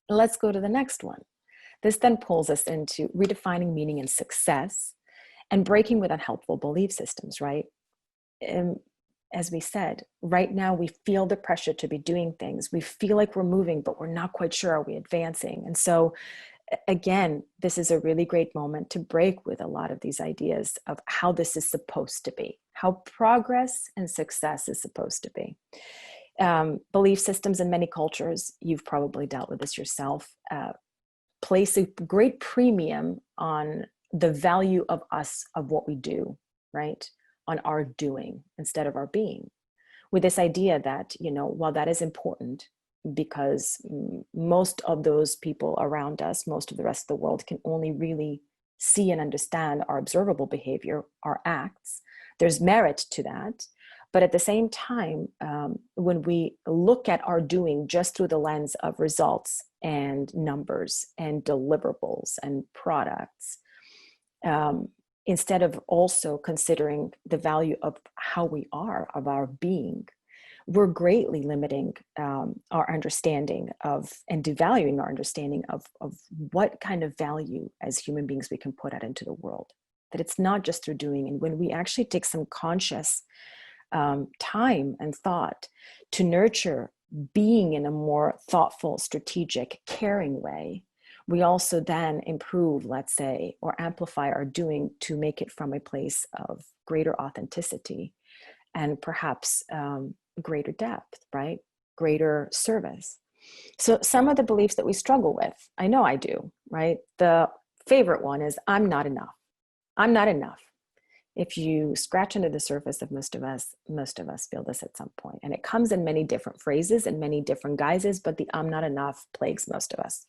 Let's go to the next one. This then pulls us into redefining meaning and success and breaking with unhelpful belief systems, right? And as we said, right now we feel the pressure to be doing things. We feel like we're moving, but we're not quite sure, are we advancing? And so again, this is a really great moment to break with a lot of these ideas of how this is supposed to be, how progress and success is supposed to be. Belief systems in many cultures, you've probably dealt with this yourself, place a great premium on the value of us, of what we do, right? On our doing instead of our being. With this idea that, while that is important, because most of those people around us, most of the rest of the world can only really see and understand our observable behavior, our acts. There's merit to that. But at the same time, when we look at our doing just through the lens of results and numbers and deliverables and products, instead of also considering the value of how we are, of our being, we're greatly limiting our understanding of, and devaluing our understanding of what kind of value as human beings we can put out into the world. That it's not just through doing. And when we actually take some conscious time and thought to nurture being in a more thoughtful, strategic, caring way, we also then improve, let's say, or amplify our doing to make it from a place of greater authenticity and perhaps greater depth, right? Greater service. So some of the beliefs that we struggle with, I know I do, right? The favorite one is, I'm not enough. I'm not enough. If you scratch under the surface of most of us feel this at some point. And it comes in many different phrases and many different guises, but the I'm not enough plagues most of us.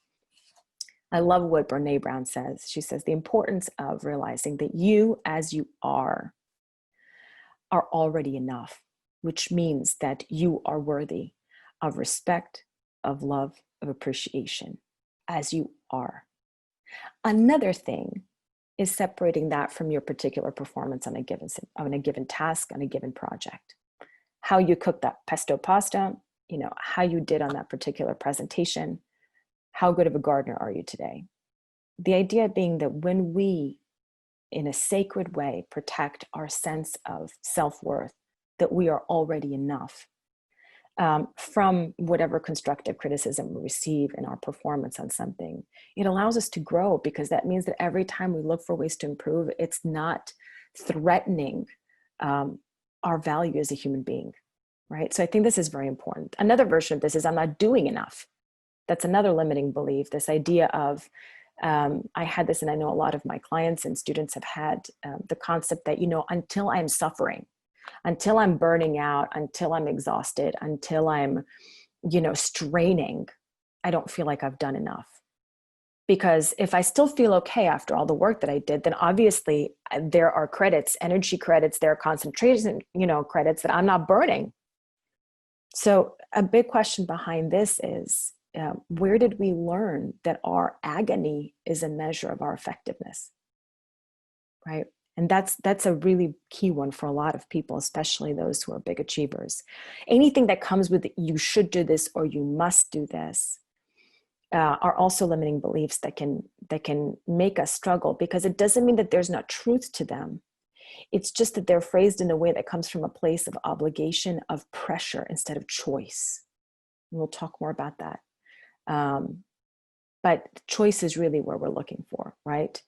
I love what Brene Brown says. She says, the importance of realizing that you as you are already enough, which means that you are worthy of respect, of love, of appreciation as you are. Another thing is separating that from your particular performance on a given task, on a given project. How you cook that pesto pasta, how you did on that particular presentation, how good of a gardener are you today? The idea being that when we, in a sacred way, protect our sense of self-worth, that we are already enough, from whatever constructive criticism we receive in our performance on something, it allows us to grow, because that means that every time we look for ways to improve, it's not threatening our value as a human being, right? So I think this is very important. Another version of this is, I'm not doing enough. That's another limiting belief, this idea of, I had this, and I know a lot of my clients and students have had the concept that, until I'm suffering, until I'm burning out, until I'm exhausted, until I'm, straining, I don't feel like I've done enough. Because if I still feel okay after all the work that I did, then obviously there are credits, energy credits, there are concentration, credits that I'm not burning. So a big question behind this is, where did we learn that our agony is a measure of our effectiveness, right? And that's a really key one for a lot of people, especially those who are big achievers. Anything that comes with you should do this or you must do this are also limiting beliefs that can make us struggle, because it doesn't mean that there's not truth to them. It's just that they're phrased in a way that comes from a place of obligation, of pressure, instead of choice. And we'll talk more about that. But choice is really where we're looking for, right?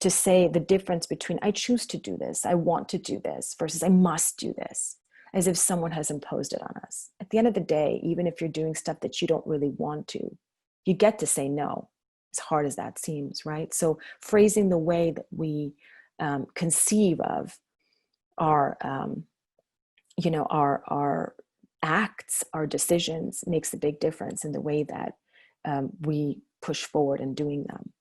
To say the difference between I choose to do this, I want to do this, versus I must do this, as if someone has imposed it on us. At the end of the day, even if you're doing stuff that you don't really want to, you get to say no, as hard as that seems, right? So phrasing the way that we conceive of our, our acts, our decisions, makes a big difference in the way that we push forward in doing them.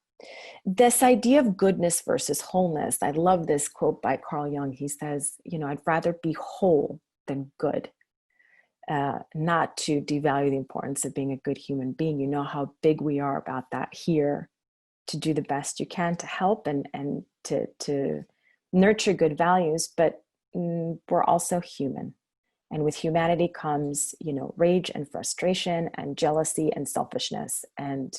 This idea of goodness versus wholeness, I love this quote by Carl Jung. He says, I'd rather be whole than good, not to devalue the importance of being a good human being. You know how big we are about that here, to do the best you can to help and to nurture good values, but we're also human. And with humanity comes, rage and frustration and jealousy and selfishness. And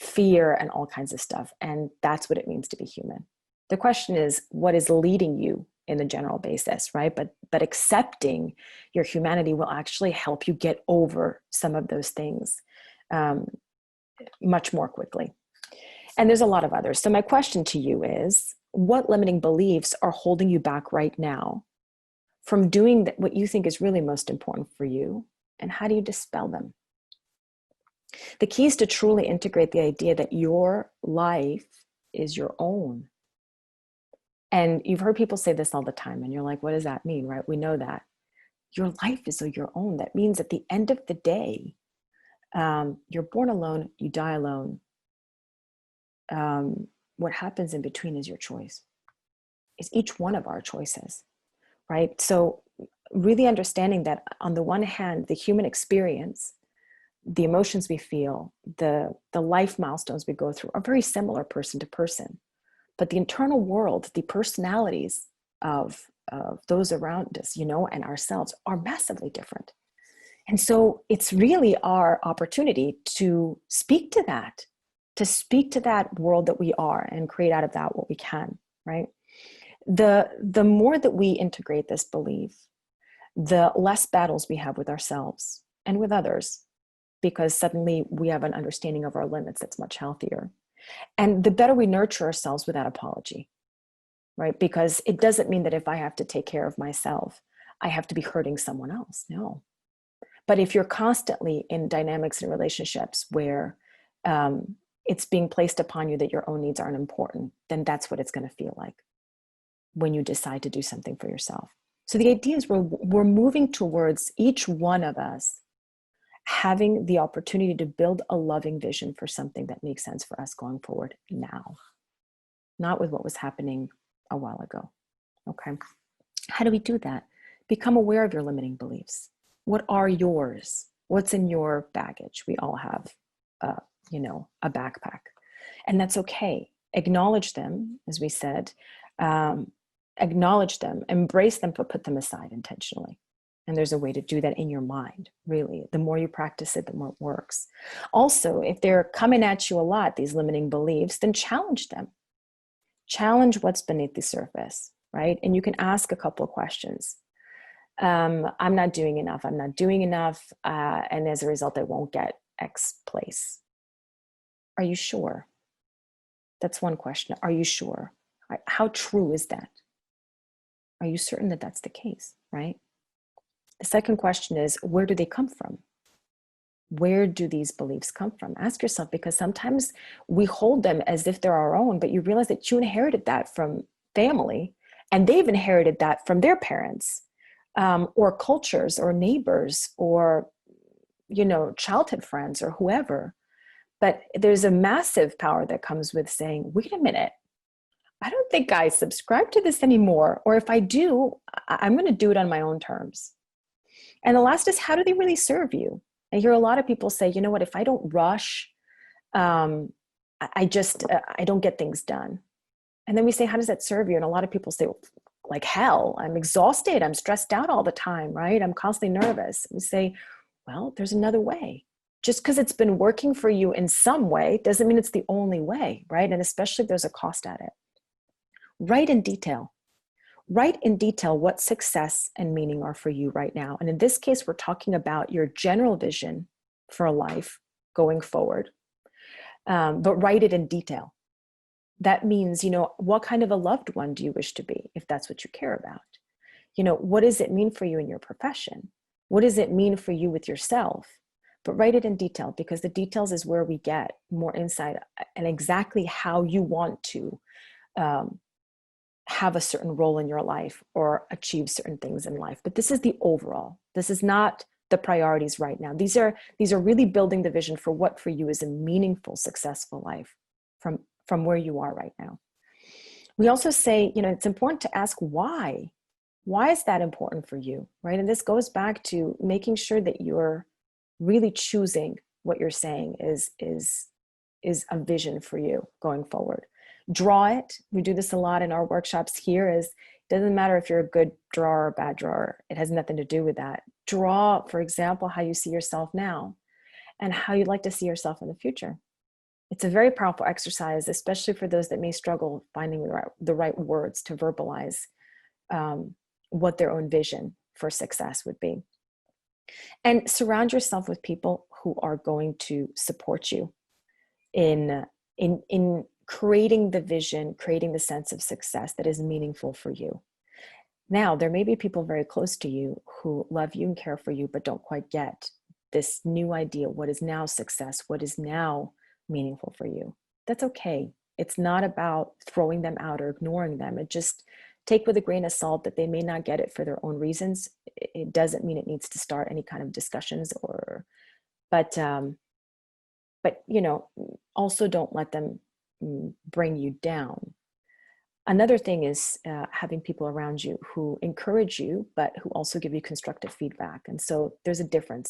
fear, and all kinds of stuff. And that's what it means to be human. The question is, what is leading you in a general basis, right? But accepting your humanity will actually help you get over some of those things much more quickly. And there's a lot of others. So my question to you is, what limiting beliefs are holding you back right now from doing what you think is really most important for you? And how do you dispel them? The key is to truly integrate the idea that your life is your own. And you've heard people say this all the time, and you're like, what does that mean, right? We know that. Your life is your own. That means at the end of the day, you're born alone, you die alone. What happens in between is your choice. It's each one of our choices, right? So really understanding that on the one hand, the human experience, the emotions we feel, the life milestones we go through are very similar person to person. But the internal world, the personalities of those around us, and ourselves are massively different. And so it's really our opportunity to speak to that world that we are and create out of that what we can, right? The more that we integrate this belief, the less battles we have with ourselves and with others, because suddenly we have an understanding of our limits that's much healthier. And the better we nurture ourselves without apology, right? Because it doesn't mean that if I have to take care of myself, I have to be hurting someone else. No. But if you're constantly in dynamics and relationships where it's being placed upon you that your own needs aren't important, then that's what it's going to feel like when you decide to do something for yourself. So the idea is we're moving towards each one of us having the opportunity to build a loving vision for something that makes sense for us going forward now, not with what was happening a while ago. Okay. How do we do that? Become aware of your limiting beliefs. What are yours? What's in your baggage? We all have, a backpack, and that's okay. Acknowledge them, as we said, acknowledge them, embrace them, but put them aside intentionally. And there's a way to do that in your mind, really. The more you practice it, the more it works. Also, if they're coming at you a lot, these limiting beliefs, then challenge them. Challenge what's beneath the surface, right? And you can ask a couple of questions. I'm not doing enough. I'm not doing enough. And as a result, I won't get X place. Are you sure? That's one question. Are you sure? How true is that? Are you certain that that's the case, right? The second question is, where do they come from? Where do these beliefs come from? Ask yourself, because sometimes we hold them as if they're our own, but you realize that you inherited that from family, and they've inherited that from their parents, or cultures, or neighbors, or, childhood friends, or whoever. But there's a massive power that comes with saying, wait a minute, I don't think I subscribe to this anymore. Or if I do, I'm going to do it on my own terms. And the last is, how do they really serve you? I hear a lot of people say, you know what, if I don't rush, I don't get things done. And then we say, how does that serve you? And a lot of people say, well, like hell, I'm exhausted. I'm stressed out all the time, right? I'm constantly nervous. And we say, well, there's another way. Just because it's been working for you in some way doesn't mean it's the only way, right? And especially if there's a cost at it. Write in detail. Write in detail what success and meaning are for you right now. And in this case, we're talking about your general vision for a life going forward. But write it in detail. That means, what kind of a loved one do you wish to be, if that's what you care about? What does it mean for you in your profession? What does it mean for you with yourself? But write it in detail, because the details is where we get more insight and exactly how you want to have a certain role in your life or achieve certain things in life. But this is the overall. This is not the priorities right now. These are really building the vision for what for you is a meaningful, successful life from where you are right now. We also say, it's important to ask why. Why is that important for you, right? And this goes back to making sure that you're really choosing what you're saying is a vision for you going forward. Draw it. We do this a lot in our workshops here. It doesn't matter if you're a good drawer or a bad drawer. It has nothing to do with that. Draw, for example, how you see yourself now and how you'd like to see yourself in the future. It's a very powerful exercise, especially for those that may struggle finding the right words to verbalize what their own vision for success would be. And surround yourself with people who are going to support you in creating the vision, creating the sense of success that is meaningful for you. Now, there may be people very close to you who love you and care for you, but don't quite get this new idea. What is now success? What is now meaningful for you? That's okay. It's not about throwing them out or ignoring them. It just take with a grain of salt that they may not get it for their own reasons. It doesn't mean it needs to start any kind of discussions but also don't let them bring you down. Another thing is having people around you who encourage you, but who also give you constructive feedback. And so there's a difference.